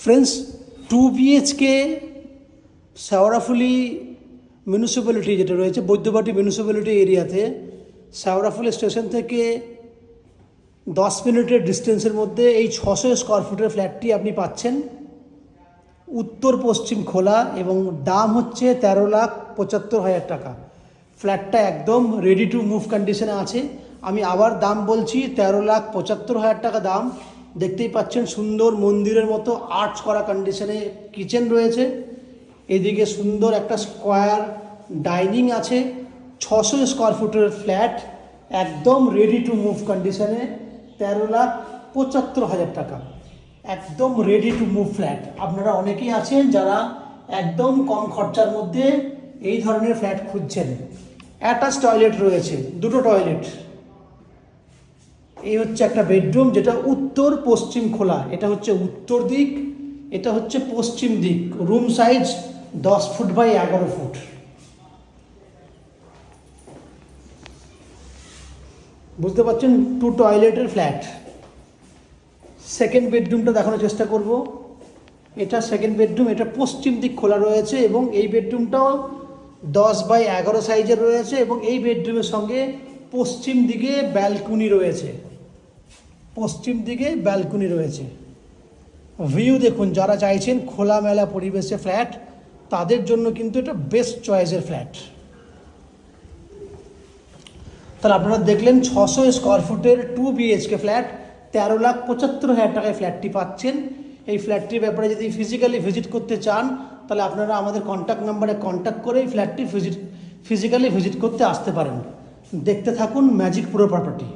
Friends, 2 BHK Sheoraphuli municipality যেটা রয়েছে Baidyabati municipality এরিয়াতে, শেওড়াফুলি স্টেশন থেকে 10 মিনিটের ডিস্টেন্সের মধ্যে এই 600 স্কোয়ার ফুটের ফ্ল্যাটটি আপনি পাচ্ছেন। উত্তর পশ্চিম খোলা এবং দাম হচ্ছে 13,75,000 টাকা। ফ্ল্যাটটা একদম রেডি টু মুভ কন্ডিশনে আছে। আমি আবার দাম বলছি, 13,75,000 টাকা দাম। দেখতেই পাচ্ছেন সুন্দর মন্দিরের মতো আর্চ করা কন্ডিশনে কিচেন রয়েছে। এদিকে সুন্দর একটা স্কোয়ার ডাইনিং আছে। 600 স্কোয়ার ফুটের ফ্ল্যাট, একদম রেডি টু মুভ কন্ডিশনে, 13,75,000 টাকা। একদম রেডি টু মুভ ফ্ল্যাট। আপনারা অনেকেই আছেন যারা একদম কম খরচার মধ্যে এই ধরনের ফ্ল্যাট খুঁজছেন। অ্যাটাচ টয়লেট রয়েছে, 2টো টয়লেট। এই হচ্ছে একটা বেডরুম যেটা উত্তর পশ্চিম খোলা। এটা হচ্ছে উত্তর দিক, এটা হচ্ছে পশ্চিম দিক। Room size 10 feet by 11 feet. বুঝতে পারছেন, 2 টয়লেটের ফ্ল্যাট। সেকেন্ড বেডরুমটা দেখানোর চেষ্টা করব। এটা সেকেন্ড বেডরুম, এটা পশ্চিম দিক খোলা রয়েছে এবং এই বেডরুমটাও 10 বাই 11 সাইজের রয়েছে এবং এই বেডরুমের সঙ্গে পশ্চিম দিকে ব্যালকনি রয়েছে। পশ্চিম দিকে ব্যালকনি রয়েছে। ভিউ দেখুন, যারা চাইছেন খোলামেলা পরিবেশে ফ্ল্যাট তাদের জন্য কিন্তু এটা বেস্ট চয়েসের ফ্ল্যাট। তাহলে আপনারা দেখলেন 600 স্কোয়ার ফুটের 2 BHK ফ্ল্যাট, 13,75,000 টাকায় ফ্ল্যাটটি পাচ্ছেন। এই ফ্ল্যাটটির ব্যাপারে যদি ফিজিক্যালি ভিজিট করতে চান তাহলে আপনারা আমাদের কন্ট্যাক্ট নাম্বারে কন্ট্যাক্ট করে এই ফ্ল্যাটটি ফিজিক্যালি ভিজিট করতে আসতে পারেন। দেখতে থাকুন ম্যাজিক প্রো প্রপার্টি।